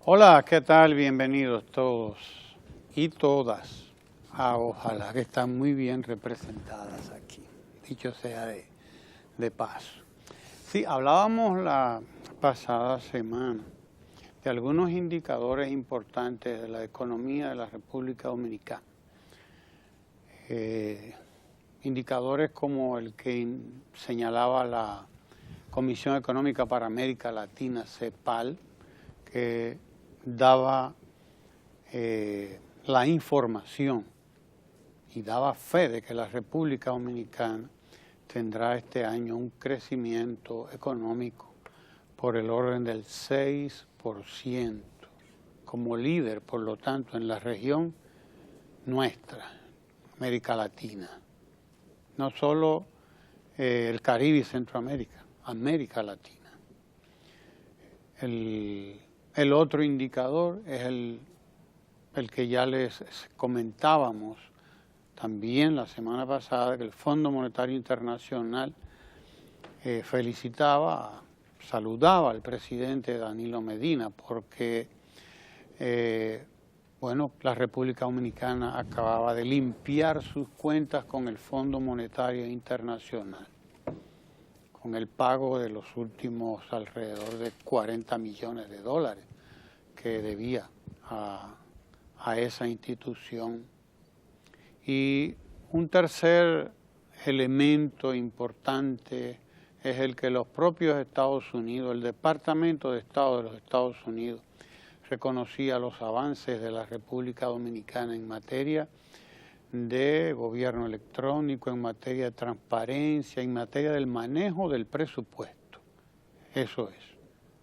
Hola, ¿qué tal? Bienvenidos todos y todas. Ojalá que están muy bien representadas aquí, dicho sea de paso. Sí, hablábamos la pasada semana de algunos indicadores importantes de la economía de la República Dominicana. Indicadores como el que señalaba la Comisión Económica para América Latina, CEPAL, que daba la información y daba fe de que la República Dominicana tendrá este año un crecimiento económico por el orden del 6%, como líder, por lo tanto, en la región nuestra, América Latina. No solo el Caribe y Centroamérica, América Latina. El otro indicador es el que ya les comentábamos también la semana pasada, que el Fondo Monetario Internacional saludaba al presidente Danilo Medina porque, la República Dominicana acababa de limpiar sus cuentas con el Fondo Monetario Internacional, con el pago de los últimos alrededor de 40 millones de dólares que debía a esa institución. Y un tercer elemento importante es el que los propios Estados Unidos, el Departamento de Estado de los Estados Unidos, reconocía los avances de la República Dominicana en materia de gobierno electrónico, en materia de transparencia, en materia del manejo del presupuesto. Eso es,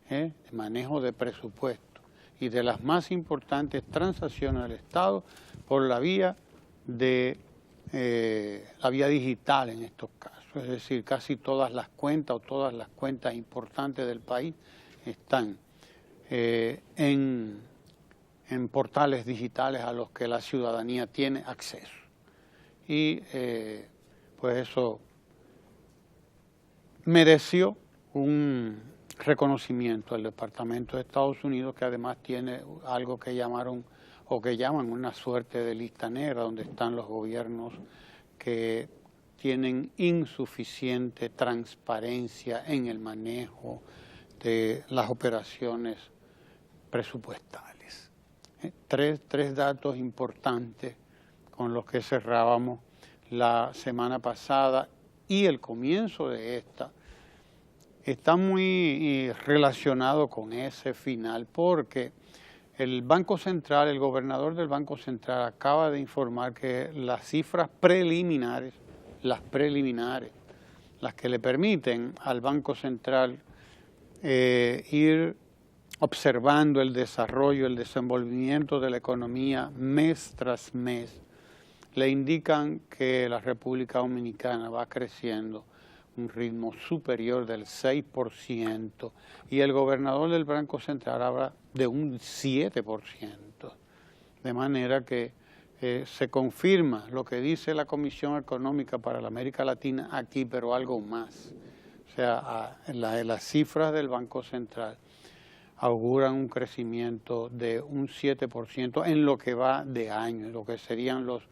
el manejo de presupuesto y de las más importantes transacciones del Estado por la vía la vía digital en estos casos. Es decir, casi todas las cuentas o todas las cuentas importantes del país están en portales digitales a los que la ciudadanía tiene acceso. Y pues eso mereció un reconocimiento del Departamento de Estados Unidos, que además tiene algo que llaman una suerte de lista negra, donde están los gobiernos que tienen insuficiente transparencia en el manejo de las operaciones presupuestales. Tres datos importantes con los que cerrábamos la semana pasada y el comienzo de esta, está muy relacionado con ese final, porque el Banco Central, el gobernador del Banco Central acaba de informar que las cifras preliminares, las que le permiten al Banco Central ir observando el desarrollo, el desenvolvimiento de la economía mes tras mes, le indican que la República Dominicana va creciendo un ritmo superior del 6%, y el gobernador del Banco Central habla de un 7%. De manera que se confirma lo que dice la Comisión Económica para la América Latina aquí, pero algo más. O sea, las cifras del Banco Central auguran un crecimiento de un 7% en lo que va de año, en lo que serían los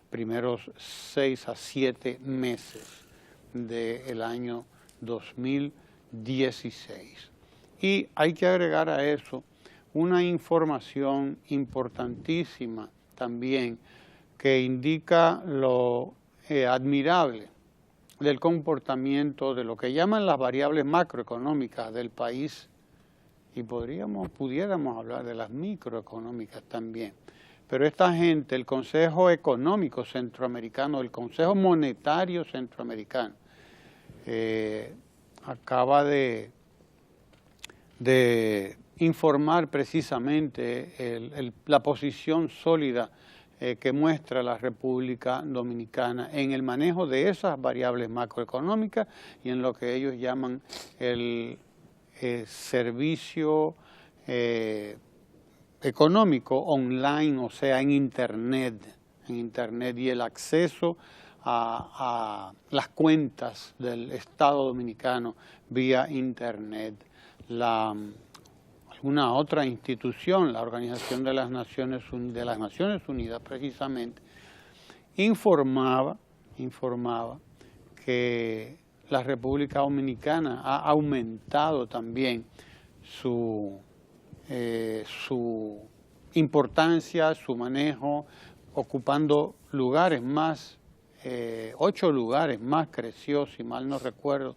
primeros 6 a 7 meses del año 2016. Y hay que agregar a eso una información importantísima también, que indica lo admirable del comportamiento de lo que llaman las variables macroeconómicas del país, y pudiéramos hablar de las microeconómicas también. Pero esta gente, el Consejo Económico Centroamericano, el Consejo Monetario Centroamericano, acaba de informar precisamente la posición sólida que muestra la República Dominicana en el manejo de esas variables macroeconómicas y en lo que ellos llaman el servicio económico online, o sea, en Internet y el acceso a las cuentas del Estado Dominicano vía Internet. una otra institución, la Organización de las Naciones Unidas precisamente, informaba que la República Dominicana ha aumentado también su importancia, su manejo, ocupando lugares más, 8 lugares más creció, si mal no recuerdo,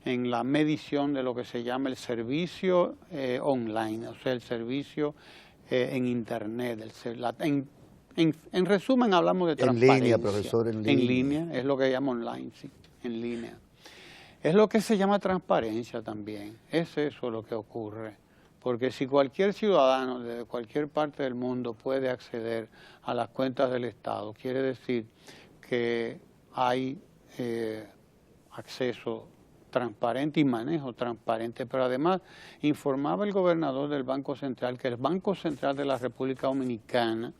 en la medición de lo que se llama el servicio online, o sea, el servicio en Internet. En resumen, hablamos de transparencia. En línea, profesor, en línea. En línea, es lo que llama online, sí, en línea. Es lo que se llama transparencia también, es eso lo que ocurre. Porque si cualquier ciudadano de cualquier parte del mundo puede acceder a las cuentas del Estado, quiere decir que hay acceso transparente y manejo transparente. Pero además informaba el gobernador del Banco Central que el Banco Central de la República Dominicana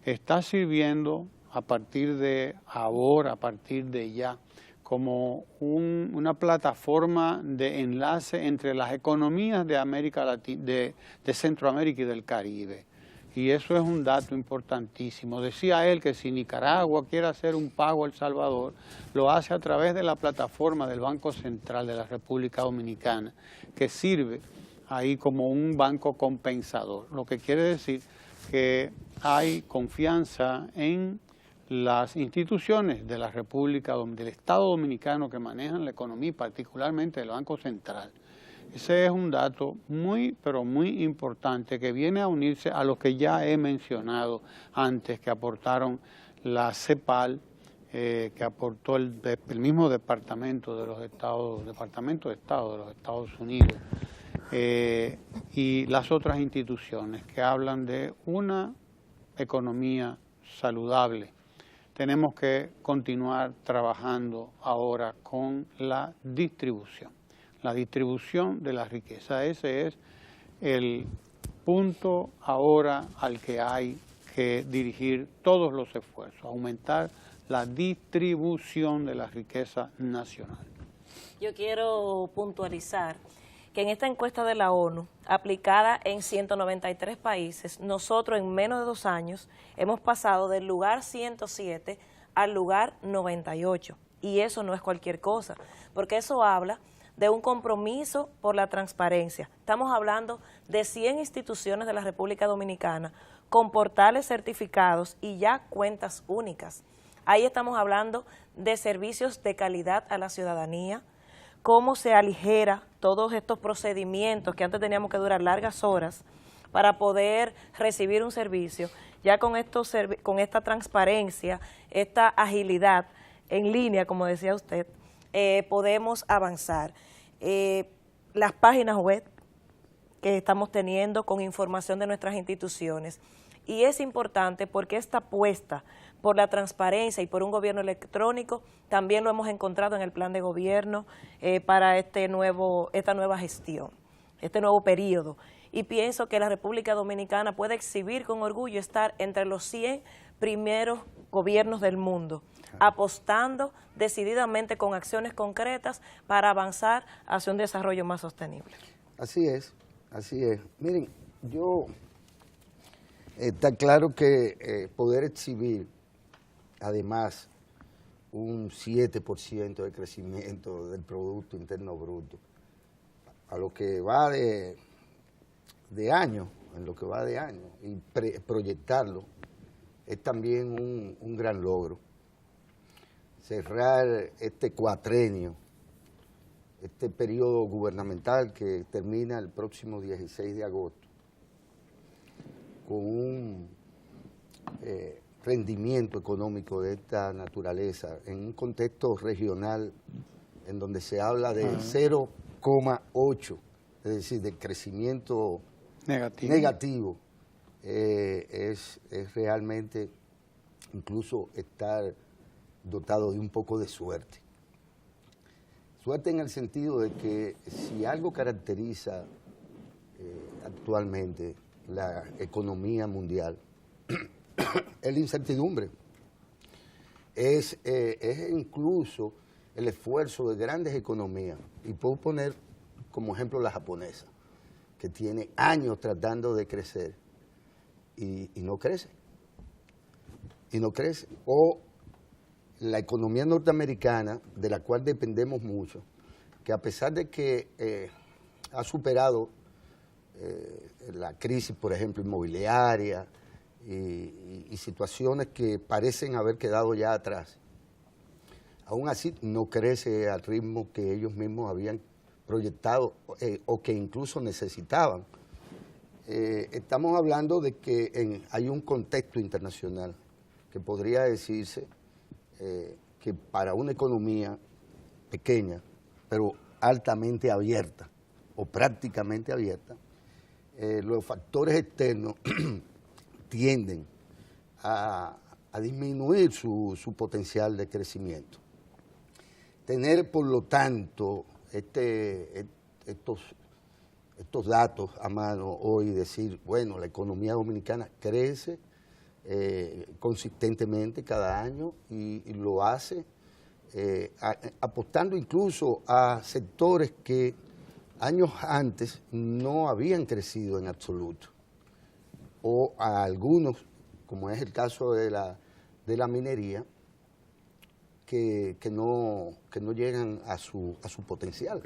está sirviendo a partir de ahora, a partir de ya, como una plataforma de enlace entre las economías de América Latina, de Centroamérica y del Caribe. Y eso es un dato importantísimo. Decía él que si Nicaragua quiere hacer un pago a El Salvador, lo hace a través de la plataforma del Banco Central de la República Dominicana, que sirve ahí como un banco compensador. Lo que quiere decir que hay confianza en las instituciones de la República, del Estado Dominicano que manejan la economía, y particularmente el Banco Central. Ese es un dato muy, pero muy importante que viene a unirse a lo que ya he mencionado antes, que aportaron la CEPAL, que aportó el mismo Departamento de Estado de los Estados Unidos, y las otras instituciones que hablan de una economía saludable. Tenemos que continuar trabajando ahora con la distribución de la riqueza. Ese es el punto ahora al que hay que dirigir todos los esfuerzos, aumentar la distribución de la riqueza nacional. Yo quiero puntualizar que en esta encuesta de la ONU, aplicada en 193 países, nosotros en menos de 2 años hemos pasado del lugar 107 al lugar 98. Y eso no es cualquier cosa, porque eso habla de un compromiso por la transparencia. Estamos hablando de 100 instituciones de la República Dominicana con portales certificados y ya cuentas únicas. Ahí estamos hablando de servicios de calidad a la ciudadanía, cómo se aligera todos estos procedimientos que antes teníamos que durar largas horas para poder recibir un servicio. Ya con esta transparencia, esta agilidad en línea, como decía usted, podemos avanzar. Las páginas web que estamos teniendo con información de nuestras instituciones. Y es importante porque esta apuesta por la transparencia y por un gobierno electrónico también lo hemos encontrado en el plan de gobierno para esta nueva gestión, este nuevo periodo. Y pienso que la República Dominicana puede exhibir con orgullo estar entre los 100 primeros gobiernos del mundo, apostando decididamente con acciones concretas para avanzar hacia un desarrollo más sostenible. Así es, así es. Miren, está claro que poder exhibir, además, un 7% de crecimiento del Producto Interno Bruto, a lo que va de año, en lo que va de año, y proyectarlo, es también un gran logro. Cerrar este cuatrenio, este periodo gubernamental que termina el próximo 16 de agosto, con un rendimiento económico de esta naturaleza, en un contexto regional en donde se habla de 0,8, es decir, de crecimiento negativo, es realmente incluso estar dotado de un poco de suerte. Suerte en el sentido de que si algo caracteriza actualmente la economía mundial es la incertidumbre, es incluso el esfuerzo de grandes economías, y puedo poner como ejemplo la japonesa, que tiene años tratando de crecer y no crece. Y no crece. O la economía norteamericana, de la cual dependemos mucho, que a pesar de que ha superado la crisis, por ejemplo, inmobiliaria y situaciones que parecen haber quedado ya atrás, aún así no crece al ritmo que ellos mismos habían proyectado o que incluso necesitaban. Estamos hablando de que hay un contexto internacional que podría decirse que para una economía pequeña, pero altamente abierta o prácticamente abierta, los factores externos tienden a disminuir su potencial de crecimiento. Tener, por lo tanto, estos datos a mano hoy, decir, bueno, la economía dominicana crece consistentemente cada año y lo hace apostando incluso a sectores que años antes no habían crecido en absoluto, o a algunos, como es el caso de la minería, que no llegan a su potencial,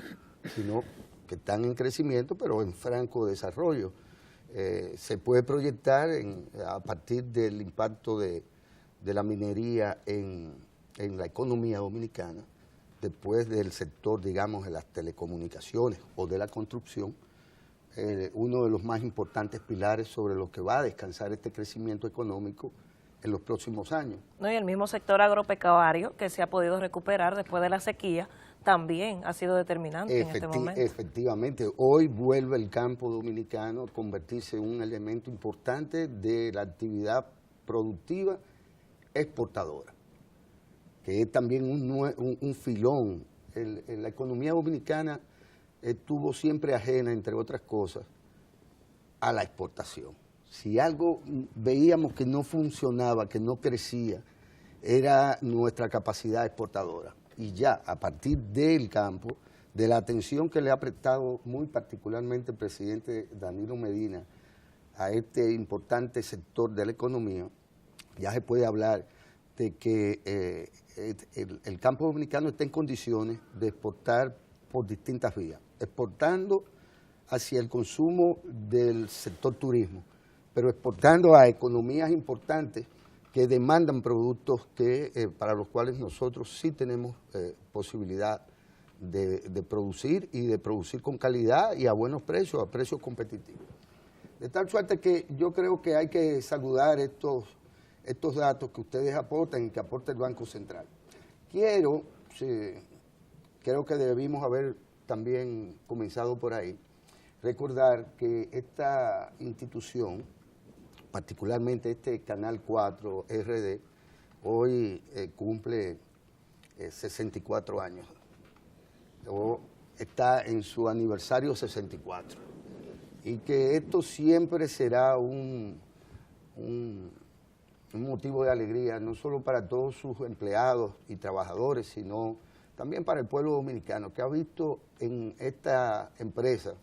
sino que están en crecimiento, pero en franco desarrollo. Se puede proyectar a partir del impacto de la minería en la economía dominicana, después del sector, digamos, de las telecomunicaciones o de la construcción, uno de los más importantes pilares sobre los que va a descansar este crecimiento económico en los próximos años. No, y el mismo sector agropecuario que se ha podido recuperar después de la sequía también ha sido determinante en este momento. Efectivamente, hoy vuelve el campo dominicano a convertirse en un elemento importante de la actividad productiva exportadora, que es también un filón. La economía dominicana estuvo siempre ajena, entre otras cosas, a la exportación. Si algo veíamos que no funcionaba, que no crecía, era nuestra capacidad exportadora. Y ya a partir del campo, de la atención que le ha prestado muy particularmente el presidente Danilo Medina a este importante sector de la economía, ya se puede hablar de que el campo dominicano está en condiciones de exportar por distintas vías, exportando hacia el consumo del sector turismo, pero exportando a economías importantes que demandan productos para los cuales nosotros sí tenemos posibilidad de producir y de producir con calidad y a buenos precios, a precios competitivos. De tal suerte que yo creo que hay que saludar estos datos que ustedes aportan y que aporta el Banco Central. Creo que debimos haber también comenzado por ahí, recordar que esta institución, particularmente este Canal 4 RD, hoy cumple 64 años, o está en su aniversario 64, y que esto siempre será un motivo de alegría, no solo para todos sus empleados y trabajadores, sino también para el pueblo dominicano, que ha visto en esta empresa,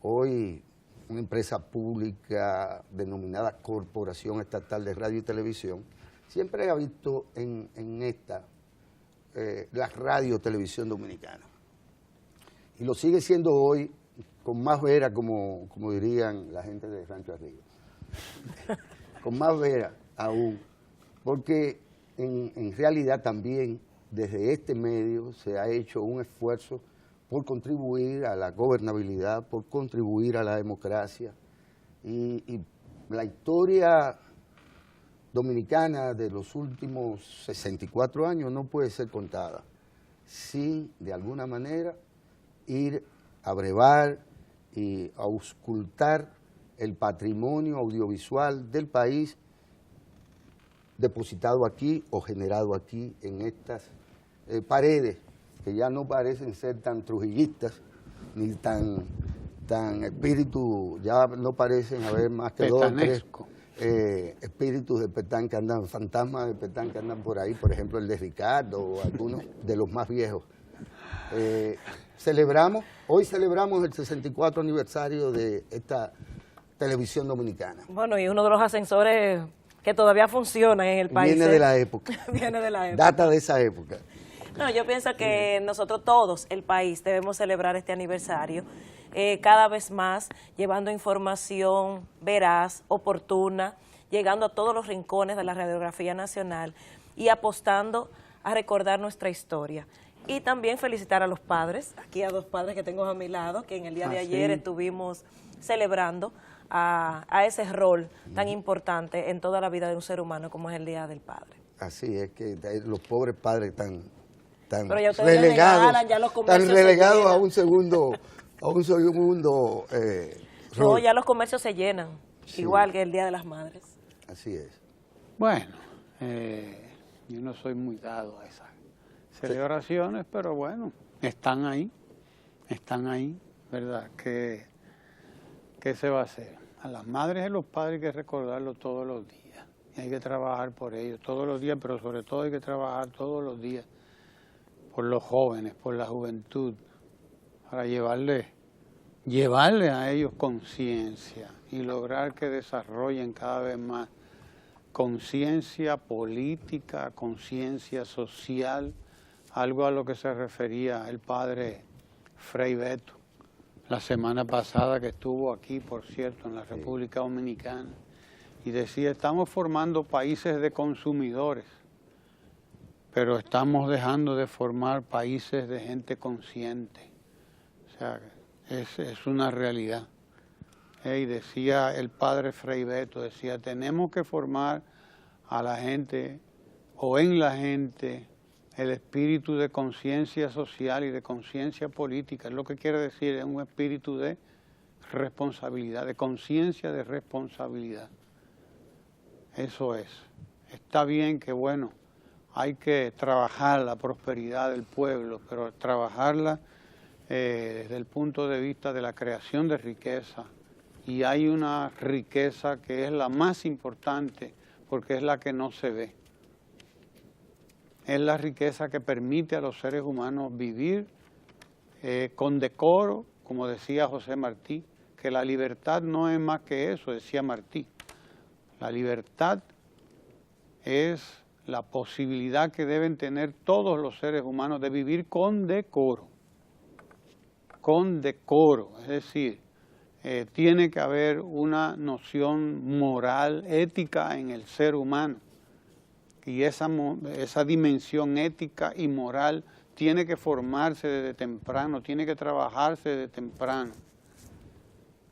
hoy una empresa pública denominada Corporación Estatal de Radio y Televisión, siempre ha visto en esta la radio televisión dominicana. Y lo sigue siendo hoy con más vera, como dirían la gente de Rancho Arriba. Con más vera aún, porque en realidad también desde este medio se ha hecho un esfuerzo por contribuir a la gobernabilidad, por contribuir a la democracia. Y la historia dominicana de los últimos 64 años no puede ser contada sin, de alguna manera, ir a brevar y a auscultar el patrimonio audiovisual del país depositado aquí o generado aquí en estas paredes que ya no parecen ser tan trujillistas ni tan espíritus, ya no parecen haber más que dos o tres espíritus de Petán que andan, fantasmas de Petán que andan por ahí, por ejemplo el de Ricardo o algunos de los más viejos Hoy celebramos el 64 aniversario de esta televisión dominicana. Bueno, y uno de los ascensores que todavía funciona en el país. Viene de la época. Viene de la época. Data de esa época. No, yo pienso que nosotros todos, el país, debemos celebrar este aniversario cada vez más, llevando información veraz, oportuna, llegando a todos los rincones de la radiografía nacional y apostando a recordar nuestra historia. Y también felicitar a los padres, aquí a 2 padres que tengo a mi lado, que en el día de ayer estuvimos celebrando a ese rol tan importante en toda la vida de un ser humano como es el Día del Padre. Así es que los pobres padres están relegados a un segundo no, rol. ya los comercios se llenan, sí, igual que el Día de las Madres. Así es. Bueno, yo no soy muy dado a esas celebraciones, pero bueno, están ahí, ¿verdad? ¿Qué se va a hacer? A las madres y a los padres hay que recordarlo todos los días, y hay que trabajar por ellos todos los días, pero sobre todo hay que trabajar todos los días por los jóvenes, por la juventud, para llevarle a ellos conciencia y lograr que desarrollen cada vez más conciencia política, conciencia social, algo a lo que se refería el padre Frei Beto la semana pasada, que estuvo aquí, por cierto, en la República Dominicana, y decía, estamos formando países de consumidores, pero estamos dejando de formar países de gente consciente. O sea, es una realidad. Y decía el padre Frei Beto, decía, tenemos que formar a la gente, o en la gente, el espíritu de conciencia social y de conciencia política. Es lo que quiere decir, es un espíritu de responsabilidad, de conciencia de responsabilidad. Eso es. Está bien que, bueno, hay que trabajar la prosperidad del pueblo, pero trabajarla desde el punto de vista de la creación de riqueza. Y hay una riqueza que es la más importante, porque es la que no se ve. Es la riqueza que permite a los seres humanos vivir con decoro, como decía José Martí, que la libertad no es más que eso, decía Martí. La libertad es la posibilidad que deben tener todos los seres humanos de vivir con decoro. Con decoro, es decir, tiene que haber una noción moral, ética en el ser humano. Y esa dimensión ética y moral tiene que formarse desde temprano, tiene que trabajarse desde temprano.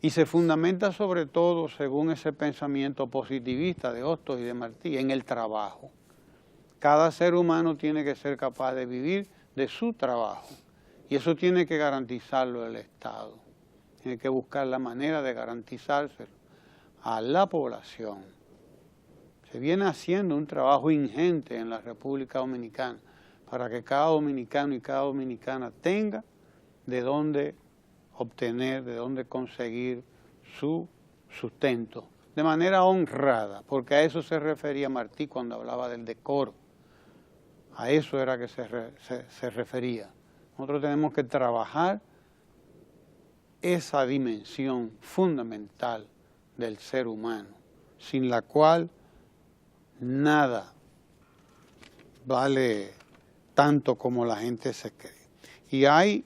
Y se fundamenta sobre todo, según ese pensamiento positivista de Hostos y de Martí, en el trabajo. Cada ser humano tiene que ser capaz de vivir de su trabajo. Y eso tiene que garantizarlo el Estado. Tiene que buscar la manera de garantizárselo a la población. Se viene haciendo un trabajo ingente en la República Dominicana para que cada dominicano y cada dominicana tenga de dónde obtener, de dónde conseguir su sustento, de manera honrada, porque a eso se refería Martí cuando hablaba del decoro. A eso era que se refería. Nosotros tenemos que trabajar esa dimensión fundamental del ser humano, sin la cual nada vale tanto como la gente se cree. Y hay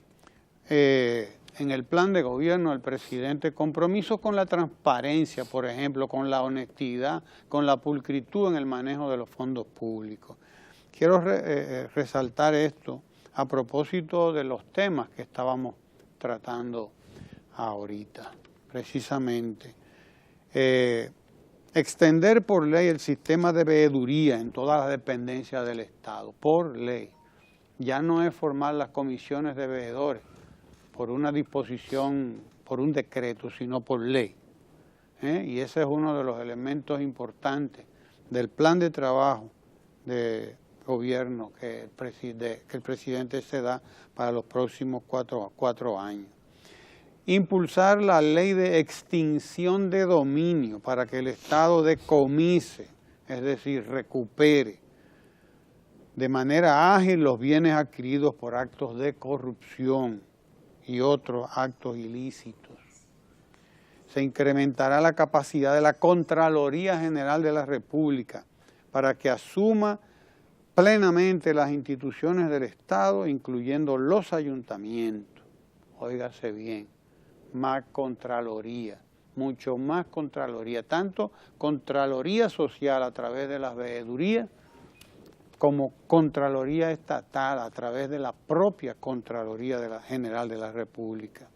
en el plan de gobierno del presidente compromisos con la transparencia, por ejemplo, con la honestidad, con la pulcritud en el manejo de los fondos públicos. Quiero resaltar esto a propósito de los temas que estábamos tratando ahorita, precisamente. Extender por ley el sistema de veeduría en todas las dependencias del Estado, por ley. Ya no es formar las comisiones de veedores por una disposición, por un decreto, sino por ley. Y ese es uno de los elementos importantes del plan de trabajo de gobierno que el presidente se da para los próximos cuatro años. Impulsar la ley de extinción de dominio para que el Estado decomise, es decir, recupere de manera ágil los bienes adquiridos por actos de corrupción y otros actos ilícitos. Se incrementará la capacidad de la Contraloría General de la República para que asuma plenamente las instituciones del Estado, incluyendo los ayuntamientos. Óigase bien, más Contraloría, mucho más Contraloría, tanto Contraloría Social a través de las veedurías, como Contraloría Estatal a través de la propia Contraloría General de la República.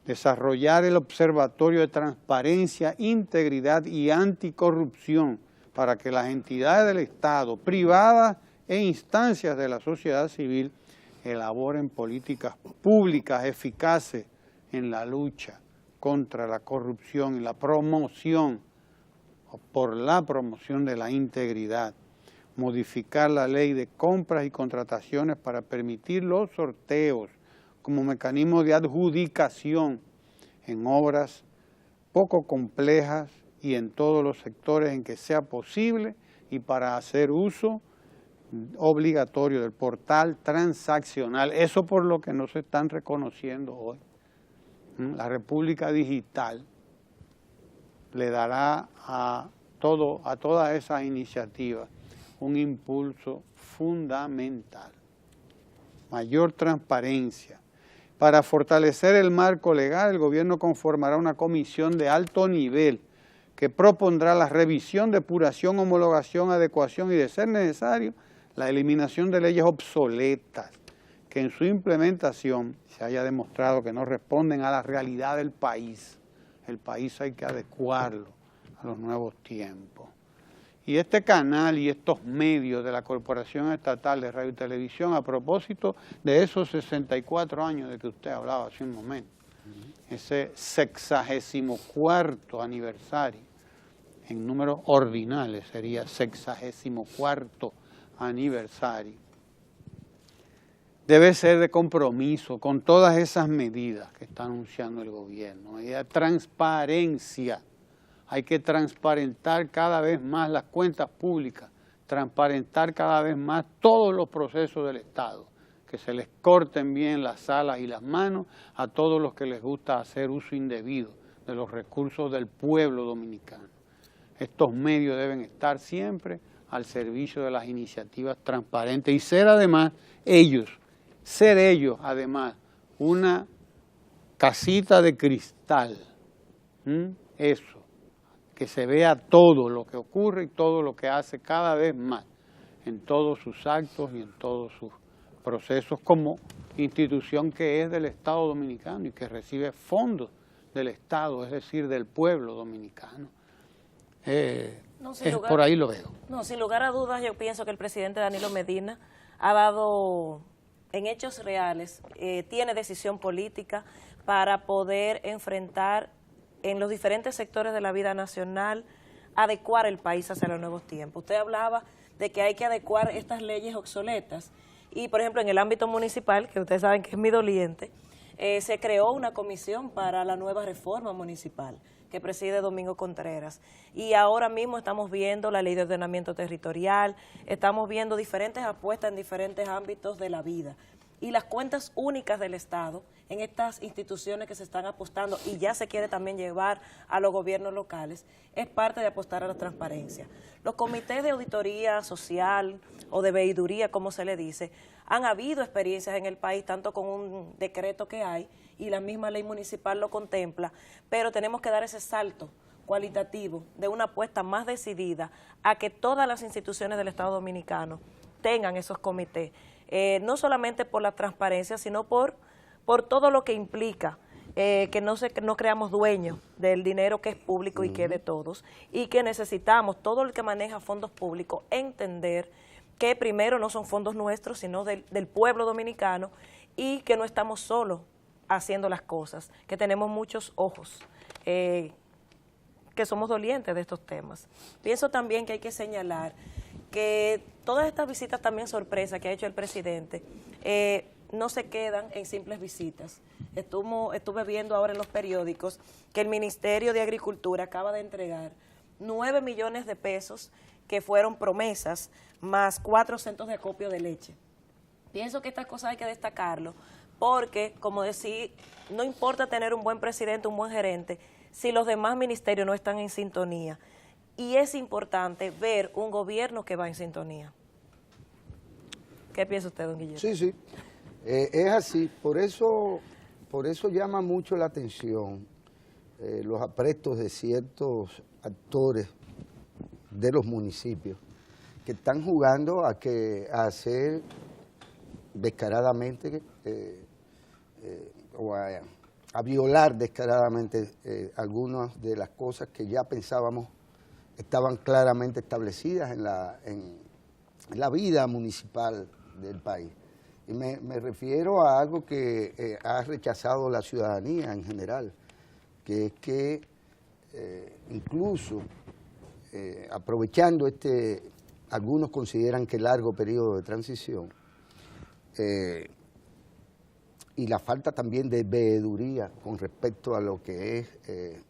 Desarrollar el Observatorio de Transparencia, Integridad y Anticorrupción para que las entidades del Estado, privadas e instancias de la sociedad civil elaboren políticas públicas eficaces en la lucha contra la corrupción y la promoción, o por la promoción de la integridad. Modificar la ley de compras y contrataciones para permitir los sorteos como mecanismo de adjudicación en obras poco complejas y en todos los sectores en que sea posible, y para hacer uso obligatorio del portal transaccional. Eso por lo que no se están reconociendo hoy. La República Digital le dará a todas esas iniciativas un impulso fundamental. Mayor transparencia. Para fortalecer el marco legal, el gobierno conformará una comisión de alto nivel que propondrá la revisión, depuración, homologación, adecuación y, de ser necesario, la eliminación de leyes obsoletas que en su implementación se haya demostrado que no responden a la realidad del país. El país hay que adecuarlo a los nuevos tiempos. Y este canal y estos medios de la Corporación Estatal de Radio y Televisión, a propósito de esos 64 años de que usted hablaba hace un momento, ese 64º aniversario, en números ordinales sería 64º aniversario, debe ser de compromiso con todas esas medidas que está anunciando el gobierno, medida de transparencia. Hay que transparentar cada vez más las cuentas públicas, transparentar cada vez más todos los procesos del Estado, que se les corten bien las alas y las manos a todos los que les gusta hacer uso indebido de los recursos del pueblo dominicano. Estos medios deben estar siempre al servicio de las iniciativas transparentes y ser además ellos además una casita de cristal, eso, que se vea todo lo que ocurre y todo lo que hace cada vez más en todos sus actos y en todos sus procesos como institución que es del Estado Dominicano y que recibe fondos del Estado, es decir, del pueblo dominicano. Por ahí lo veo. No, sin lugar a dudas, yo pienso que el presidente Danilo Medina ha dado, en hechos reales, tiene decisión política para poder enfrentar en los diferentes sectores de la vida nacional, adecuar el país hacia los nuevos tiempos. Usted hablaba de que hay que adecuar estas leyes obsoletas y, por ejemplo, en el ámbito municipal, que ustedes saben que es mi doliente, se creó una comisión para la nueva reforma municipal que preside Domingo Contreras. Y ahora mismo estamos viendo la ley de ordenamiento territorial, estamos viendo diferentes apuestas en diferentes ámbitos de la vida. Y las cuentas únicas del Estado en estas instituciones que se están apostando y ya se quiere también llevar a los gobiernos locales, es parte de apostar a la transparencia. Los comités de auditoría social o de veeduría, como se le dice, han habido experiencias en el país, tanto con un decreto que hay y la misma ley municipal lo contempla, pero tenemos que dar ese salto cualitativo de una apuesta más decidida a que todas las instituciones del Estado Dominicano tengan esos comités. No solamente por la transparencia, sino por todo lo que implica que no creamos dueños del dinero que es público y que es de todos, y que necesitamos, todo el que maneja fondos públicos, entender que primero no son fondos nuestros, sino del pueblo dominicano, y que no estamos solos haciendo las cosas, que tenemos muchos ojos, que somos dolientes de estos temas. Pienso también que hay que señalar que todas estas visitas también sorpresa que ha hecho el presidente no se quedan en simples visitas. Estuve viendo ahora en los periódicos que el Ministerio de Agricultura acaba de entregar 9 millones de pesos que fueron promesas, más 4 centros de acopio de leche. Pienso que estas cosas hay que destacarlo, porque, como decía, no importa tener un buen presidente, un buen gerente, si los demás ministerios no están en sintonía. Y es importante ver un gobierno que va en sintonía. ¿Qué piensa usted, don Guillermo? Sí, sí, es así. Por eso llama mucho la atención los aprestos de ciertos actores de los municipios que están jugando a hacer descaradamente o a violar descaradamente algunas de las cosas que ya pensábamos estaban claramente establecidas en la vida municipal del país. Y me refiero a algo que ha rechazado la ciudadanía en general, que es que incluso aprovechando algunos consideran que largo periodo de transición, y la falta también de veeduría con respecto a lo que es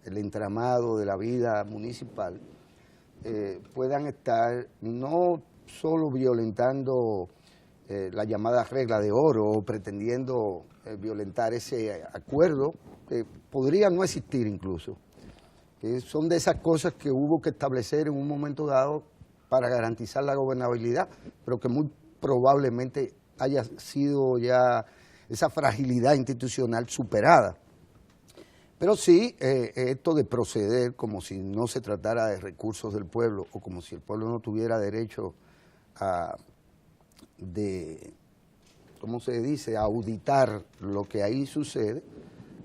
el entramado de la vida municipal, puedan estar no solo violentando la llamada regla de oro o pretendiendo violentar ese acuerdo, que podría no existir incluso. Son de esas cosas que hubo que establecer en un momento dado para garantizar la gobernabilidad, pero que muy probablemente haya sido ya esa fragilidad institucional superada. Pero sí, esto de proceder como si no se tratara de recursos del pueblo o como si el pueblo no tuviera derecho ¿cómo se dice?, a auditar lo que ahí sucede,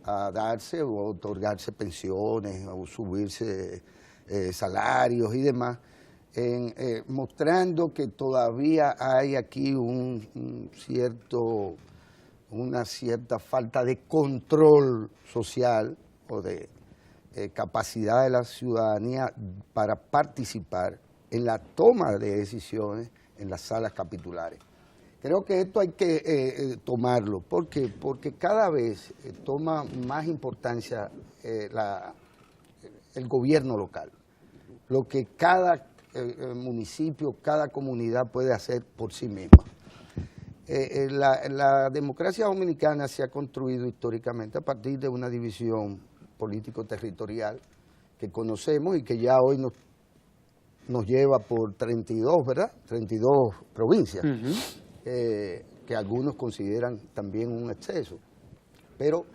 a darse o otorgarse pensiones o subirse salarios y demás, mostrando que todavía hay aquí una cierta falta de control social o de capacidad de la ciudadanía para participar en la toma de decisiones en las salas capitulares. Creo que esto hay que tomarlo. ¿Por qué? Porque cada vez toma más importancia el gobierno local, lo que cada municipio, cada comunidad puede hacer por sí misma. La democracia dominicana se ha construido históricamente a partir de una división político-territorial que conocemos y que ya hoy nos lleva por 32, ¿verdad? 32 provincias, que algunos consideran también un exceso, pero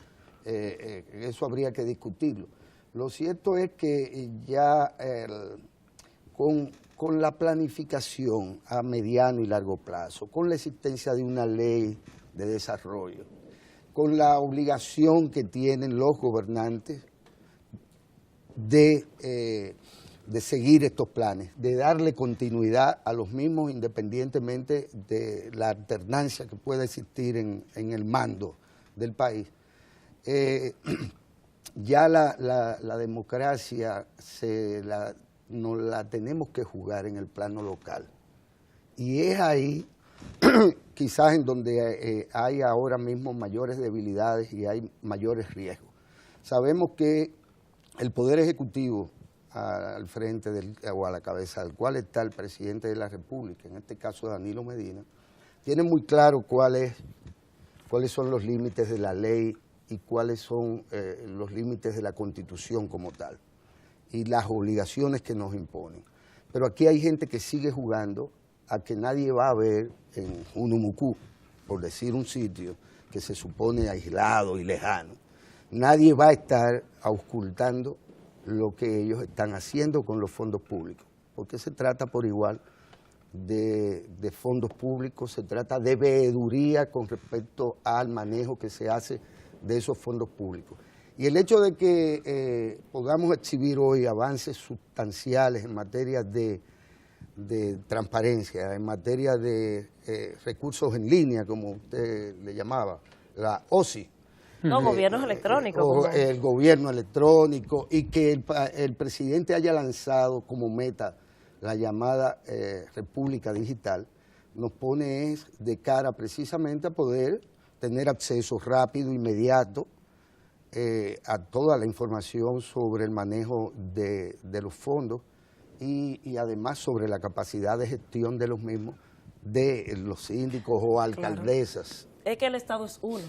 eso habría que discutirlo. Lo cierto es que ya con la planificación a mediano y largo plazo, con la existencia de una ley de desarrollo, con la obligación que tienen los gobernantes de seguir estos planes, de darle continuidad a los mismos independientemente de la alternancia que pueda existir en el mando del país. Ya la democracia nos la tenemos que jugar en el plano local. Y es ahí quizás en donde hay ahora mismo mayores debilidades y hay mayores riesgos. Sabemos que el Poder Ejecutivo al frente o a la cabeza del cual está el presidente de la República, en este caso Danilo Medina, tiene muy claro cuáles son los límites de la ley y cuáles son los límites de la Constitución como tal y las obligaciones que nos imponen. Pero aquí hay gente que sigue jugando a que nadie va a ver en Unumucú, por decir un sitio que se supone aislado y lejano. Nadie va a estar auscultando lo que ellos están haciendo con los fondos públicos, porque se trata por igual de fondos públicos, se trata de veeduría con respecto al manejo que se hace de esos fondos públicos. Y el hecho de que podamos exhibir hoy avances sustanciales en materia de transparencia, en materia de recursos en línea, como usted le llamaba, la OSI. No, gobiernos electrónicos. El gobierno electrónico, y que el presidente haya lanzado como meta la llamada República Digital, nos pone de cara precisamente a poder tener acceso rápido, inmediato, a toda la información sobre el manejo de los fondos y además sobre la capacidad de gestión de los mismos, de los síndicos o alcaldesas. Claro. Es que el Estado es uno.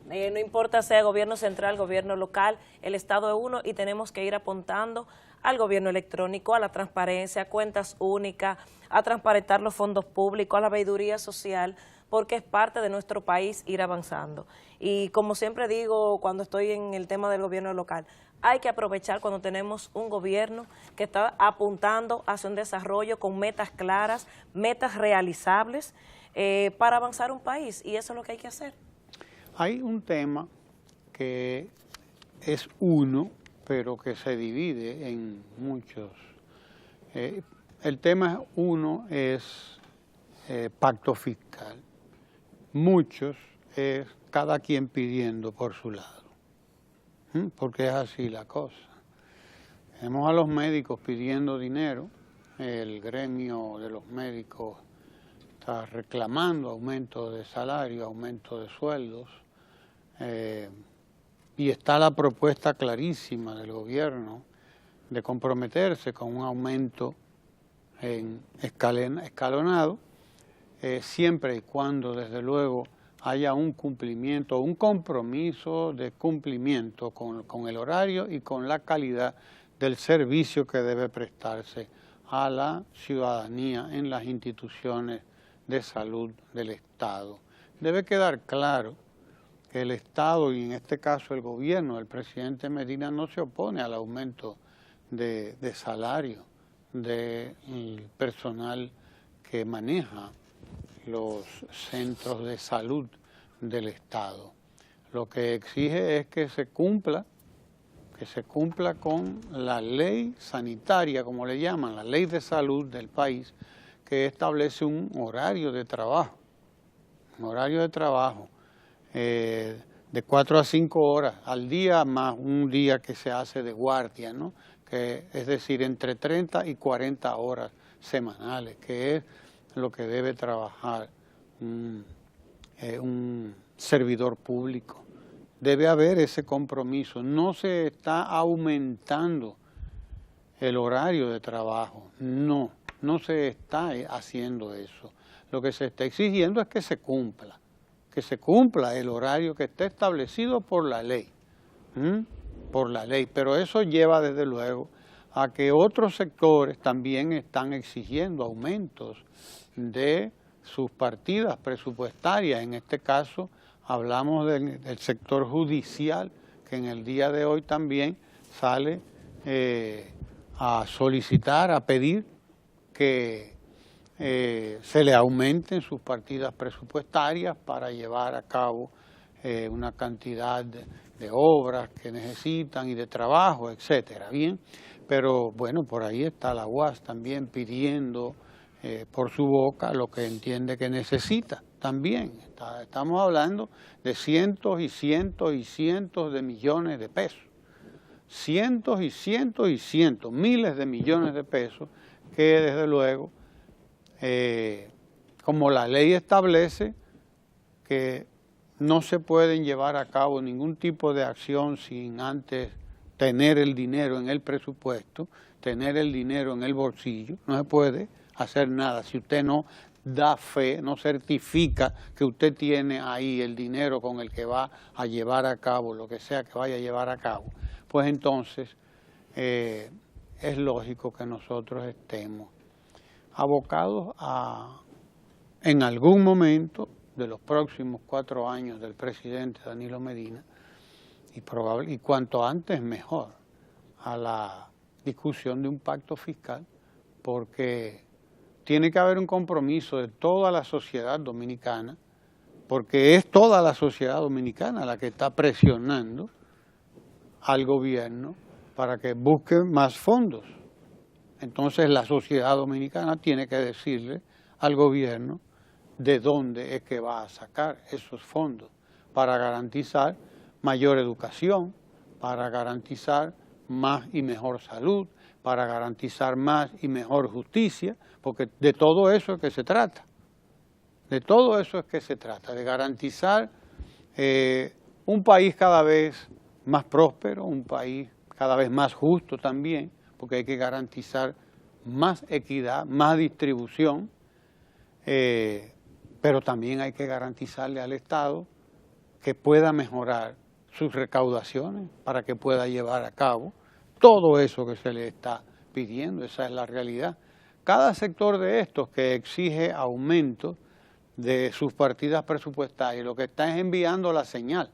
No importa sea gobierno central, gobierno local, el Estado es uno y tenemos que ir apuntando al gobierno electrónico, a la transparencia, a cuentas únicas, a transparentar los fondos públicos, a la veeduría social, porque es parte de nuestro país ir avanzando. Y como siempre digo cuando estoy en el tema del gobierno local, hay que aprovechar cuando tenemos un gobierno que está apuntando hacia un desarrollo con metas claras, metas realizables para avanzar un país, y eso es lo que hay que hacer. Hay un tema que es uno, pero que se divide en muchos. El tema uno es pacto fiscal. Muchos es cada quien pidiendo por su lado, porque es así la cosa. Tenemos a los médicos pidiendo dinero, el gremio de los médicos está reclamando aumento de salario, aumento de sueldos, y está la propuesta clarísima del gobierno de comprometerse con un aumento escalonado, siempre y cuando desde luego haya un cumplimiento, un compromiso de cumplimiento con el horario y con la calidad del servicio que debe prestarse a la ciudadanía en las instituciones de salud del Estado. Debe quedar claro que el Estado, y en este caso el gobierno, el presidente Medina, no se opone al aumento de salario del personal que maneja los centros de salud del Estado. Lo que exige es que se cumpla con la ley sanitaria, como le llaman, la ley de salud del país, que establece un horario de trabajo, de 4 a 5 horas al día, más un día que se hace de guardia, ¿no? Que es decir, entre 30 y 40 horas semanales, que es lo que debe trabajar un servidor público. Debe haber ese compromiso. No se está aumentando el horario de trabajo, no se está haciendo eso. Lo que se está exigiendo es que se cumpla el horario que está establecido por la ley, pero eso lleva desde luego a que otros sectores también están exigiendo aumentos de sus partidas presupuestarias. En este caso hablamos del sector judicial, que en el día de hoy también sale a solicitar, a pedir que se le aumenten sus partidas presupuestarias para llevar a cabo una cantidad de obras que necesitan y de trabajo, etcétera. Bien, pero bueno, por ahí está la UAS también pidiendo por su boca lo que entiende que necesita también. Estamos hablando de cientos y cientos y cientos de millones de pesos. Cientos y cientos y cientos, miles de millones de pesos que desde luego, como la ley establece que no se pueden llevar a cabo ningún tipo de acción sin antes tener el dinero en el presupuesto, tener el dinero en el bolsillo, no se puede hacer nada si usted no da fe, no certifica que usted tiene ahí el dinero con el que va a llevar a cabo lo que sea que vaya a llevar a cabo. Pues entonces es lógico que nosotros estemos abocados a, en algún momento de los próximos 4 años del presidente Danilo Medina, y cuanto antes mejor, a la discusión de un pacto fiscal, porque tiene que haber un compromiso de toda la sociedad dominicana, porque es toda la sociedad dominicana la que está presionando al gobierno para que busque más fondos. Entonces la sociedad dominicana tiene que decirle al gobierno de dónde es que va a sacar esos fondos para garantizar mayor educación, para garantizar más y mejor salud, para garantizar más y mejor justicia, porque de todo eso es que se trata. De todo eso es que se trata, de garantizar un país cada vez más próspero, un país cada vez más justo también, porque hay que garantizar más equidad, más distribución, pero también hay que garantizarle al Estado que pueda mejorar sus recaudaciones para que pueda llevar a cabo todo eso que se le está pidiendo. Esa es la realidad. Cada sector de estos que exige aumento de sus partidas presupuestarias, lo que está es enviando la señal,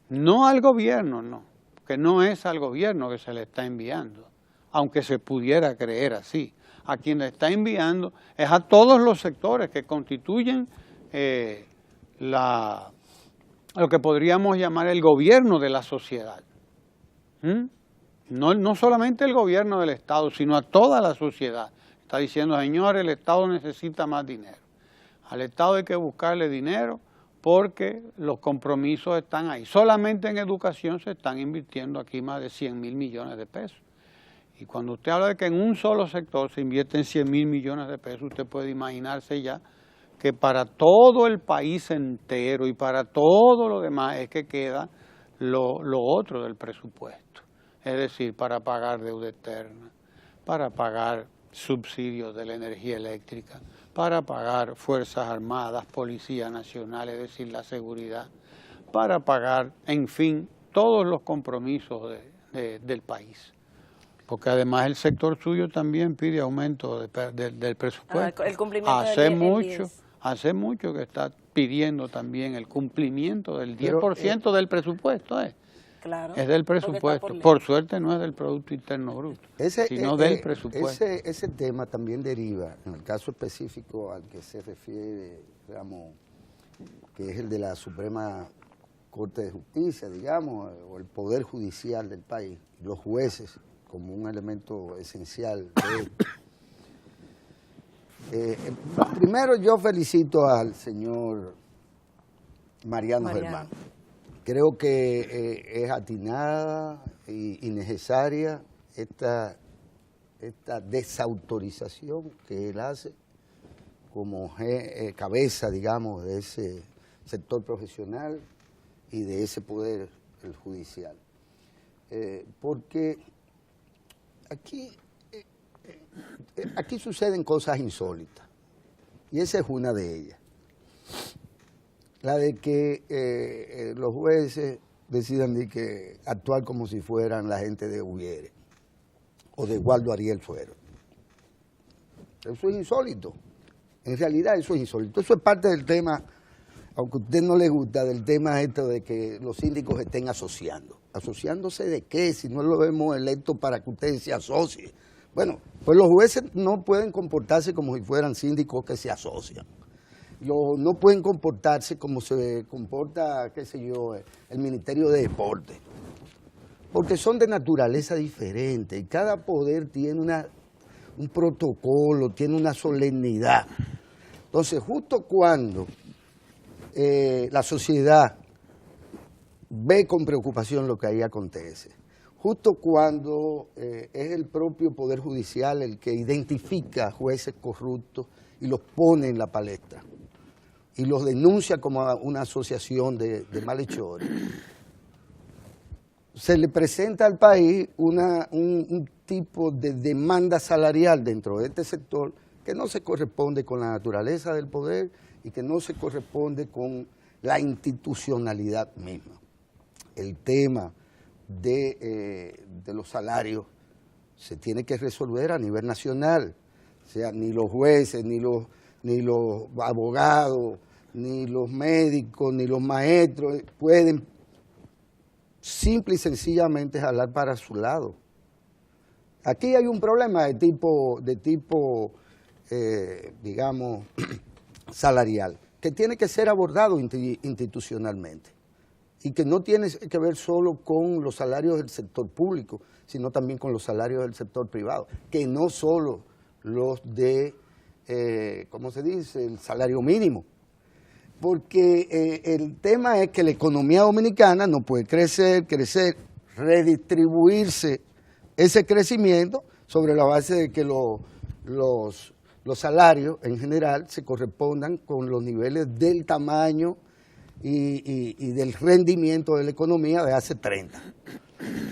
no al gobierno, no, que no es al gobierno que se le está enviando, aunque se pudiera creer así. A quien le está enviando es a todos los sectores que constituyen lo que podríamos llamar el gobierno de la sociedad. No solamente el gobierno del Estado, sino a toda la sociedad. Está diciendo, señores, el Estado necesita más dinero. Al Estado hay que buscarle dinero porque los compromisos están ahí. Solamente en educación se están invirtiendo aquí más de 100.000 millones de pesos. Y cuando usted habla de que en un solo sector se invierten 100.000 millones de pesos, usted puede imaginarse ya que para todo el país entero y para todo lo demás es que queda lo otro del presupuesto. Es decir, para pagar deuda externa, para pagar subsidios de la energía eléctrica, para pagar Fuerzas Armadas, Policía Nacional, es decir, la seguridad, para pagar, en fin, todos los compromisos del país. Porque además el sector suyo también pide aumento del presupuesto. El cumplimiento hace mucho que está pidiendo también el cumplimiento del 10% del presupuesto. Claro, es del presupuesto. Por suerte no es del Producto Interno Bruto, sino del presupuesto. Ese tema también deriva, en el caso específico al que se refiere, digamos, que es el de la Suprema Corte de Justicia, digamos, o el Poder Judicial del país, los jueces como un elemento esencial de esto. Primero yo felicito al señor Mariano Germán. Creo que es atinada y necesaria esta desautorización que él hace como cabeza, digamos, de ese sector profesional y de ese poder judicial. Porque aquí suceden cosas insólitas, y esa es una de ellas. La de que los jueces decidan de actuar como si fueran la gente de Hubiere o de Waldo Ariel Suero. Eso es insólito. En realidad eso es insólito. Eso es parte del tema, aunque a usted no le gusta, del tema esto de que los síndicos estén asociando. ¿Asociándose de qué? Si no lo hemos electo para que usted se asocie. Bueno, pues los jueces no pueden comportarse como si fueran síndicos que se asocian. No pueden comportarse como se comporta, qué sé yo, el Ministerio de Deportes. Porque son de naturaleza diferente y cada poder tiene un protocolo, tiene una solemnidad. Entonces, justo cuando la sociedad ve con preocupación lo que ahí acontece, justo cuando es el propio Poder Judicial el que identifica jueces corruptos y los pone en la palestra y los denuncia como una asociación de malhechores, se le presenta al país un tipo de demanda salarial dentro de este sector que no se corresponde con la naturaleza del poder y que no se corresponde con la institucionalidad misma. El tema de los salarios se tiene que resolver a nivel nacional. O sea, ni los jueces, ni los abogados, ni los médicos, ni los maestros pueden simple y sencillamente jalar para su lado. Aquí hay un problema de tipo digamos, salarial, que tiene que ser abordado institucionalmente y que no tiene que ver solo con los salarios del sector público, sino también con los salarios del sector privado, que no solo los de, ¿cómo se dice?, el salario mínimo. Porque el tema es que la economía dominicana no puede crecer, redistribuirse ese crecimiento sobre la base de que los salarios en general se correspondan con los niveles del tamaño y del rendimiento de la economía de hace 30.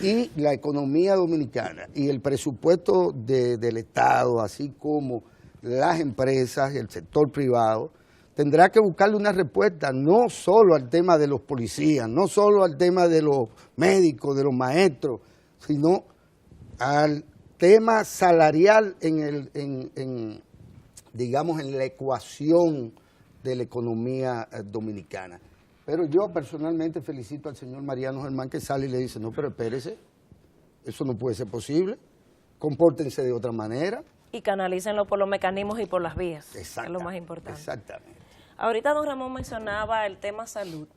y la economía dominicana y el presupuesto del Estado, así como las empresas y el sector privado, tendrá que buscarle una respuesta no solo al tema de los policías, no solo al tema de los médicos, de los maestros, sino al tema salarial digamos, en la ecuación de la economía dominicana. Pero yo personalmente felicito al señor Mariano Germán, que sale y le dice, no, pero espérese, eso no puede ser posible, compórtense de otra manera. Y canalícenlo por los mecanismos y por las vías, que es lo más importante. Exactamente. Ahorita don Ramón mencionaba el tema salud,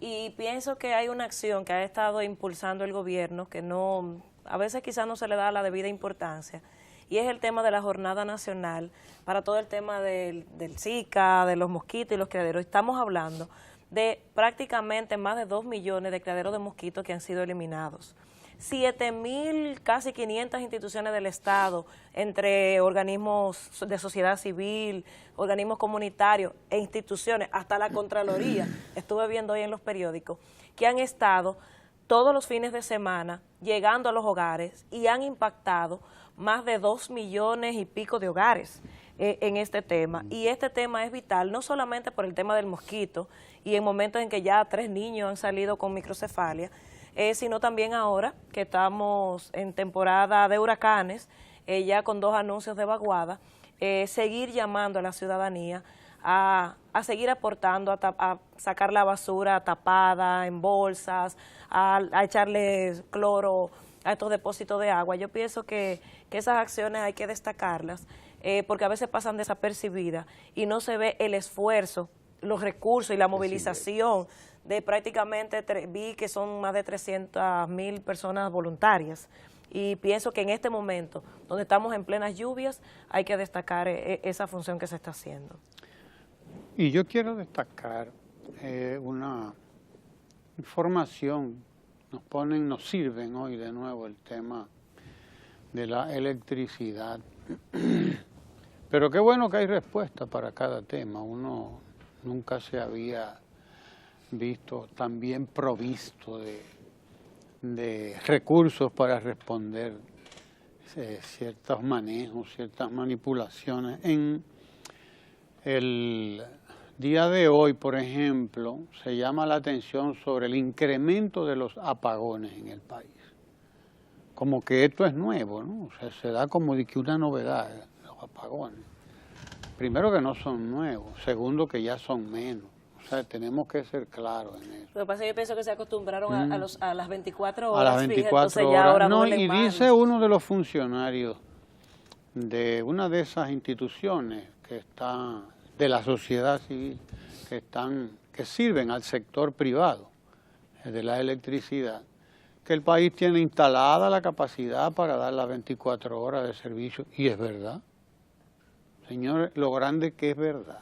y pienso que hay una acción que ha estado impulsando el gobierno que no, a veces quizás no se le da la debida importancia, y es el tema de la Jornada Nacional para todo el tema del Zika, de los mosquitos y los criaderos. Estamos hablando de prácticamente más de 2 millones de criaderos de mosquitos que han sido eliminados. 7.000, casi 500 instituciones del Estado, entre organismos de sociedad civil, organismos comunitarios e instituciones, hasta la Contraloría, estuve viendo hoy en los periódicos, que han estado todos los fines de semana llegando a los hogares y han impactado más de 2 millones y pico de hogares en este tema. Y este tema es vital, no solamente por el tema del mosquito, y en momentos en que ya 3 niños han salido con microcefalia, sino también ahora que estamos en temporada de huracanes, ya con 2 anuncios de vaguada, seguir llamando a la ciudadanía a seguir aportando, a sacar la basura tapada en bolsas, a echarle cloro a estos depósitos de agua. Yo pienso que esas acciones hay que destacarlas, porque a veces pasan desapercibidas y no se ve el esfuerzo, los recursos y la movilización de prácticamente, vi que son más de 300.000 personas voluntarias, y pienso que en este momento, donde estamos en plenas lluvias, hay que destacar esa función que se está haciendo. Y yo quiero destacar una información, nos sirven hoy de nuevo el tema de la electricidad, pero qué bueno que hay respuesta para cada tema. Uno nunca se había visto tan bien provisto de recursos para responder ciertos manejos, ciertas manipulaciones. En el día de hoy, por ejemplo, se llama la atención sobre el incremento de los apagones en el país. Como que esto es nuevo, ¿no? O sea, se da como de que una novedad, los apagones. Primero, que no son nuevos. Segundo, que ya son menos. O sea, tenemos que ser claros en eso. Lo que pasa es que yo pienso que se acostumbraron a las 24 horas. A las 24 fíjate, horas. Ya ahora no, y dice uno de los funcionarios de una de esas instituciones que está, de la sociedad civil, que sirven al sector privado de la electricidad, que el país tiene instalada la capacidad para dar las 24 horas de servicio, y es verdad. Señores, lo grande que es verdad,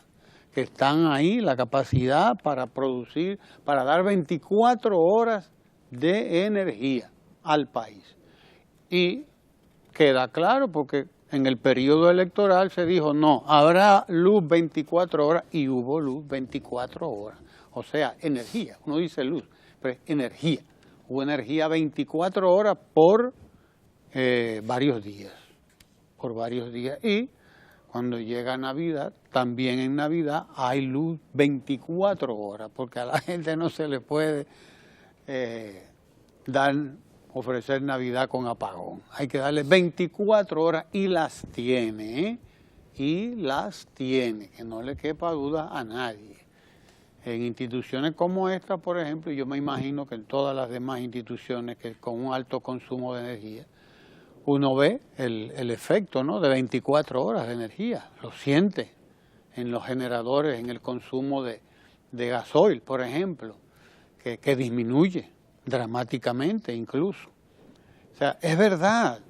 que están ahí la capacidad para producir, para dar 24 horas de energía al país. Y queda claro porque en el periodo electoral se dijo, no, habrá luz 24 horas, y hubo luz 24 horas. O sea, energía, uno dice luz, pero es energía. Hubo energía 24 horas por varios días, y cuando llega Navidad, también en Navidad hay luz 24 horas, porque a la gente no se le puede ofrecer Navidad con apagón. Hay que darle 24 horas y las tiene, que no le quepa duda a nadie. En instituciones como esta, por ejemplo, yo me imagino que en todas las demás instituciones que con un alto consumo de energía, uno ve el efecto, ¿no?, de 24 horas de energía, lo siente en los generadores, en el consumo de gasoil, por ejemplo, que disminuye dramáticamente incluso. O sea, es verdad,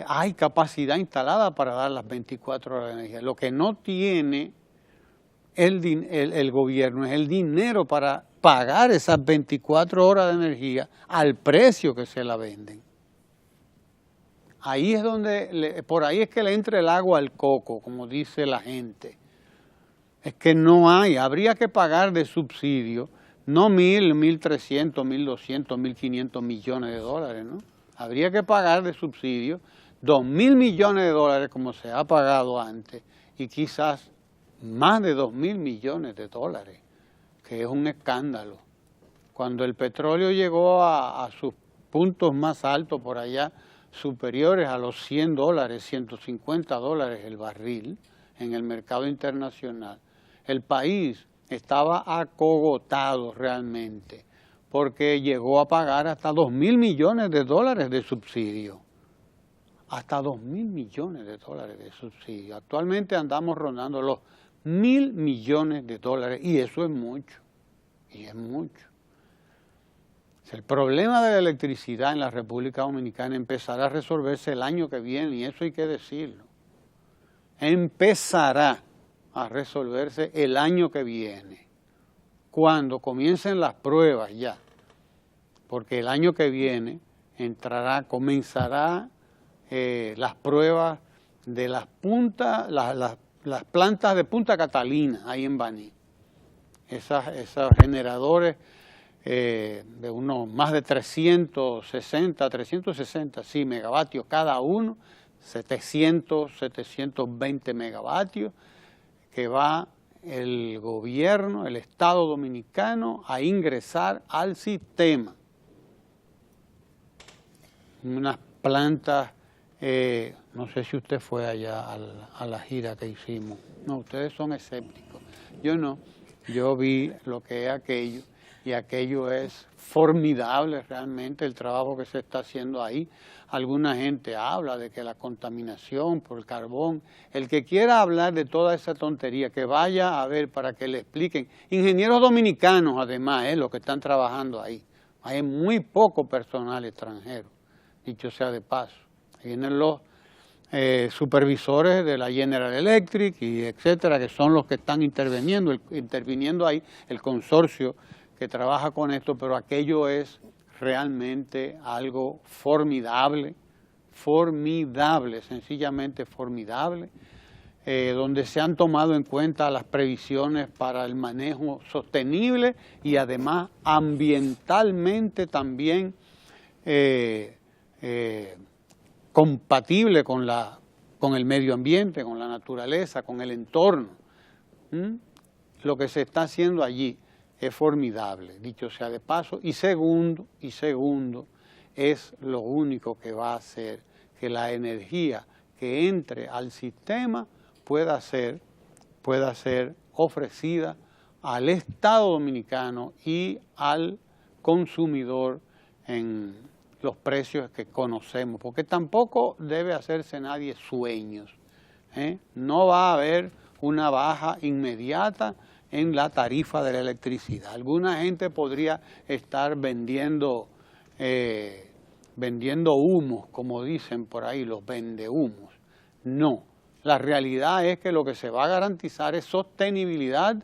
hay capacidad instalada para dar las 24 horas de energía. Lo que no tiene el gobierno es el dinero para pagar esas 24 horas de energía al precio que se la venden. Ahí es donde, por ahí es que le entra el agua al coco, como dice la gente. Es que no hay, habría que pagar de subsidio no 1.300, 1.200, 1.500 millones de dólares, ¿no? Habría que pagar de subsidio 2.000 millones de dólares como se ha pagado antes y quizás más de 2.000 millones de dólares, que es un escándalo. Cuando el petróleo llegó a sus puntos más altos por allá, superiores a los 100 dólares, 150 dólares el barril en el mercado internacional, el país estaba acogotado realmente, porque llegó a pagar hasta 2.000 millones de dólares de subsidio. Hasta 2.000 millones de dólares de subsidio. Actualmente andamos rondando los 1.000 millones de dólares y eso es mucho, y es mucho. El problema de la electricidad en la República Dominicana empezará a resolverse el año que viene y eso hay que decirlo. Empezará a resolverse el año que viene, cuando comiencen las pruebas ya, porque el año que viene comenzará las pruebas de las plantas de Punta Catalina, ahí en Baní. Esos generadores de unos más de 360 sí, megavatios cada uno, 720 megavatios, que va el gobierno, el Estado dominicano a ingresar al sistema. Unas plantas, no sé si usted fue allá a la gira que hicimos. No, ustedes son escépticos. Yo no, yo vi lo que es aquello. Y aquello es formidable realmente el trabajo que se está haciendo ahí. Alguna gente habla de que la contaminación por el carbón, el que quiera hablar de toda esa tontería, que vaya a ver para que le expliquen. Ingenieros dominicanos además, los que están trabajando ahí. Hay muy poco personal extranjero, dicho sea de paso. Ahí vienen los supervisores de la General Electric y etcétera, que son los que están interviniendo ahí, el consorcio que trabaja con esto, pero aquello es realmente algo formidable, sencillamente formidable, donde se han tomado en cuenta las previsiones para el manejo sostenible y además ambientalmente también compatible con el medio ambiente, con la naturaleza, con el entorno. Lo que se está haciendo allí es formidable, dicho sea de paso, y segundo, es lo único que va a hacer que la energía que entre al sistema pueda ser ofrecida al Estado Dominicano y al consumidor en los precios que conocemos, porque tampoco debe hacerse nadie sueños, No va a haber una baja inmediata en la tarifa de la electricidad. Alguna gente podría estar vendiendo humos, como dicen por ahí, los vendehumos. No, la realidad es que lo que se va a garantizar es sostenibilidad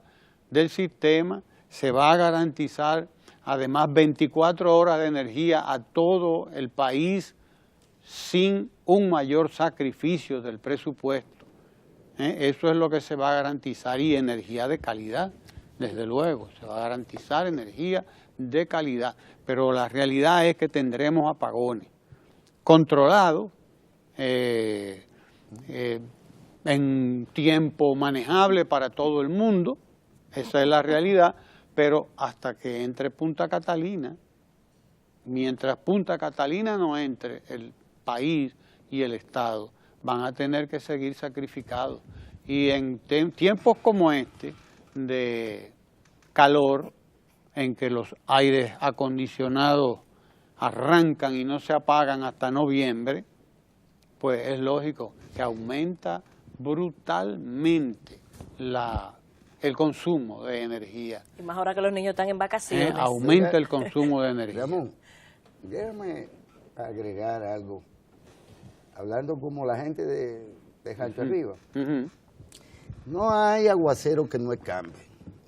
del sistema, se va a garantizar además 24 horas de energía a todo el país sin un mayor sacrificio del presupuesto. Eso es lo que se va a garantizar, y energía de calidad, desde luego, se va a garantizar energía de calidad, pero la realidad es que tendremos apagones controlados en tiempo manejable para todo el mundo, esa es la realidad, pero hasta que entre Punta Catalina, mientras Punta Catalina no entre, el país y el Estado van a tener que seguir sacrificados. Y en tiempos como este, de calor, en que los aires acondicionados arrancan y no se apagan hasta noviembre, pues es lógico que aumenta brutalmente el consumo de energía. Y más ahora que los niños están en vacaciones. Aumenta el consumo de energía. Ramón, déjame agregar algo. Hablando como la gente de Rancho Arriba. No hay aguacero que no escambe,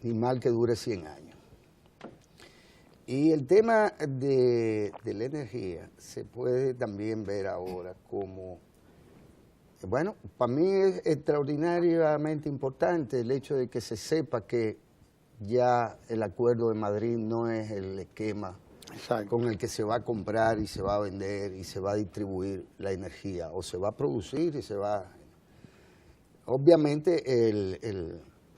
ni mal que dure 100 años. Y el tema de la energía se puede también ver ahora como, bueno, para mí es extraordinariamente importante el hecho de que se sepa que ya el Acuerdo de Madrid no es el esquema con el que se va a comprar y se va a vender y se va a distribuir la energía, o se va a producir y se va... Obviamente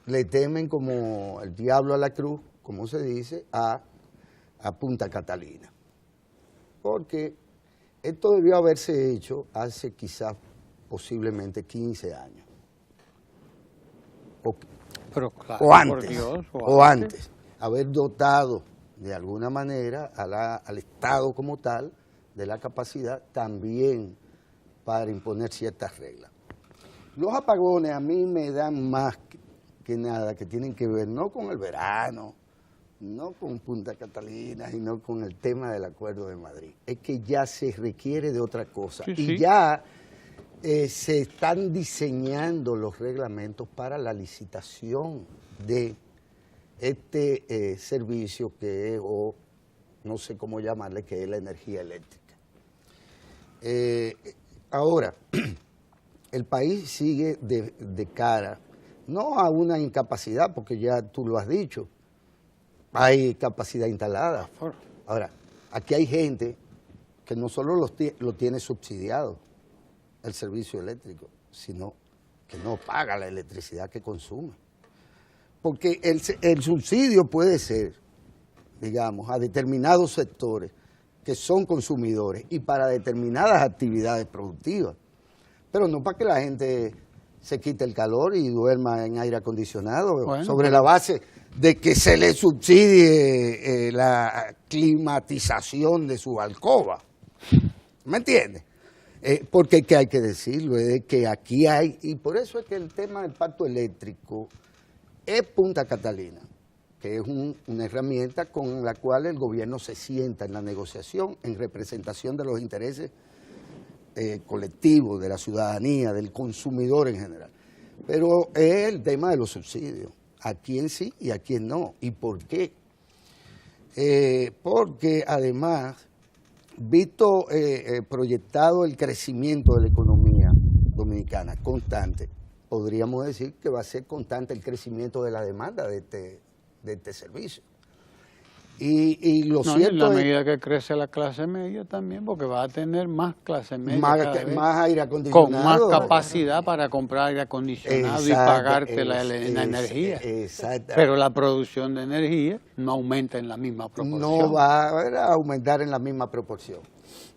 le temen como el diablo a la cruz, como se dice, a Punta Catalina. Porque esto debió haberse hecho hace quizás posiblemente 15 años. Pero claro, o antes, por Dios, o antes, haber dotado de alguna manera al Estado como tal de la capacidad también para imponer ciertas reglas. Los apagones a mí me dan más que nada que tienen que ver no con el verano, no con Punta Catalina, sino con el tema del Acuerdo de Madrid. Es que ya se requiere de otra cosa y ya se están diseñando los reglamentos para la licitación de este servicio que es, o no sé cómo llamarle, que es la energía eléctrica. Ahora, el país sigue de cara, no a una incapacidad, porque ya tú lo has dicho, hay capacidad instalada. Ahora, aquí hay gente que no solo lo tiene subsidiado, el servicio eléctrico, sino que no paga la electricidad que consume. Porque el subsidio puede ser, digamos, a determinados sectores que son consumidores y para determinadas actividades productivas, pero no para que la gente se quite el calor y duerma en aire acondicionado, sobre la base de que se le subsidie la climatización de su alcoba. ¿Me entiendes? Porque que hay que decirlo, es que aquí hay, y por eso es que el tema del pacto eléctrico es Punta Catalina, que es una herramienta con la cual el gobierno se sienta en la negociación, en representación de los intereses colectivos, de la ciudadanía, del consumidor en general. Pero es el tema de los subsidios, a quién sí y a quién no. ¿Y por qué? Porque además, visto proyectado el crecimiento de la economía dominicana constante, podríamos decir que va a ser constante el crecimiento de la demanda de este servicio. Y lo cierto en la medida que crece la clase media también, porque va a tener más clase media, más aire acondicionado, con más capacidad para comprar aire acondicionado y pagarte la energía. Exacto. Pero la producción de energía no aumenta en la misma proporción. No va a aumentar en la misma proporción.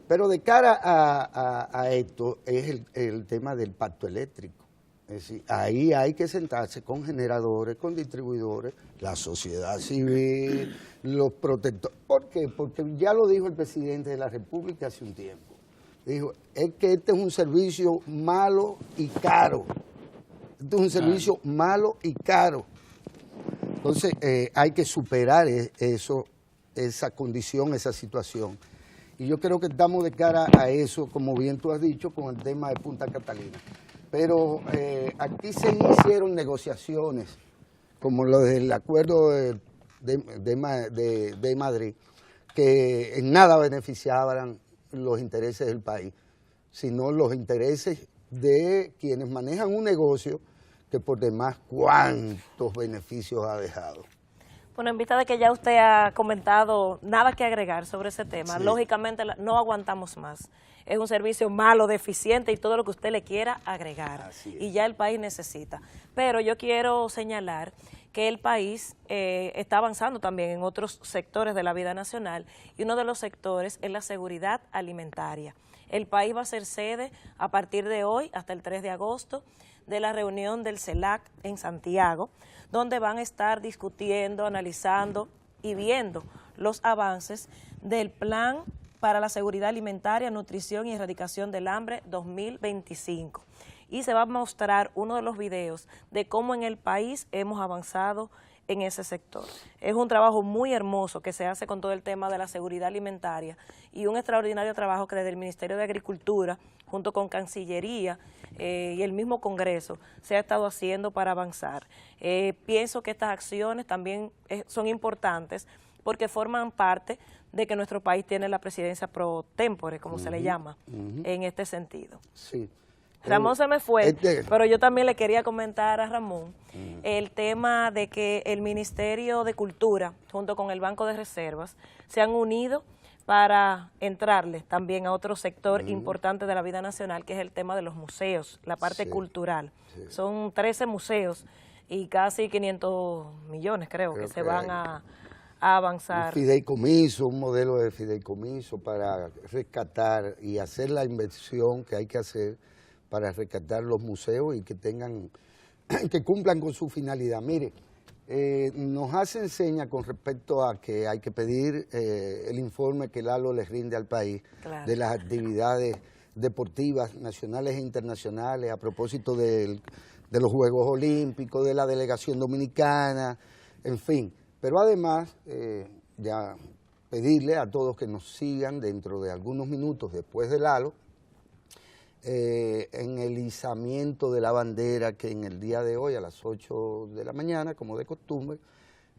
Pero de cara a esto es el tema del pacto eléctrico. Es decir, ahí hay que sentarse con generadores, con distribuidores, la sociedad civil, los protectores. ¿Por qué? Porque ya lo dijo el presidente de la República hace un tiempo. Dijo, es que este es un servicio malo y caro. Este es un servicio malo y caro. Entonces, hay que superar esa condición, esa situación. Y yo creo que estamos de cara a eso, como bien tú has dicho, con el tema de Punta Catalina. Pero aquí se hicieron negociaciones, como lo del acuerdo de Madrid, que en nada beneficiaban los intereses del país, sino los intereses de quienes manejan un negocio que por demás cuántos beneficios ha dejado. Bueno, en vista de que ya usted ha comentado, nada que agregar sobre ese tema, lógicamente no aguantamos más. Es un servicio malo, deficiente y todo lo que usted le quiera agregar. Y ya el país necesita. Pero yo quiero señalar que el país está avanzando también en otros sectores de la vida nacional y uno de los sectores es la seguridad alimentaria. El país va a ser sede a partir de hoy hasta el 3 de agosto de la reunión del CELAC en Santiago, donde van a estar discutiendo, analizando y viendo los avances del Plan para la Seguridad Alimentaria, Nutrición y Erradicación del Hambre 2025. Y se va a mostrar uno de los videos de cómo en el país hemos avanzado en ese sector. Es un trabajo muy hermoso que se hace con todo el tema de la seguridad alimentaria y un extraordinario trabajo que desde el Ministerio de Agricultura, junto con Cancillería y el mismo Congreso, se ha estado haciendo para avanzar. Pienso que estas acciones también son importantes porque forman parte de que nuestro país tiene la presidencia pro tempore, como se le llama, en este sentido. Sí, Ramón se me fue, pero yo también le quería comentar a Ramón el tema de que el Ministerio de Cultura, junto con el Banco de Reservas, se han unido para entrarle también a otro sector importante de la vida nacional, que es el tema de los museos, la parte cultural. Sí. Son 13 museos y casi 500 millones, creo que se van a avanzar. Un fideicomiso, un modelo de fideicomiso para rescatar y hacer la inversión que hay que hacer para rescatar los museos y que tengan, que cumplan con su finalidad. Mire, nos hacen seña con respecto a que hay que pedir el informe que Lalo les rinde al país de las actividades deportivas nacionales e internacionales a propósito de los Juegos Olímpicos, de la delegación dominicana, en fin. Pero además, ya pedirle a todos que nos sigan dentro de algunos minutos después de Lalo, en el izamiento de la bandera que en el día de hoy a las 8 de la mañana, como de costumbre,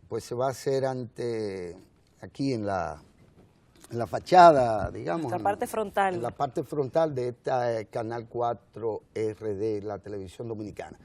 pues se va a hacer aquí en la fachada, digamos. La parte frontal. En la parte frontal de esta Canal 4 RD, la televisión dominicana.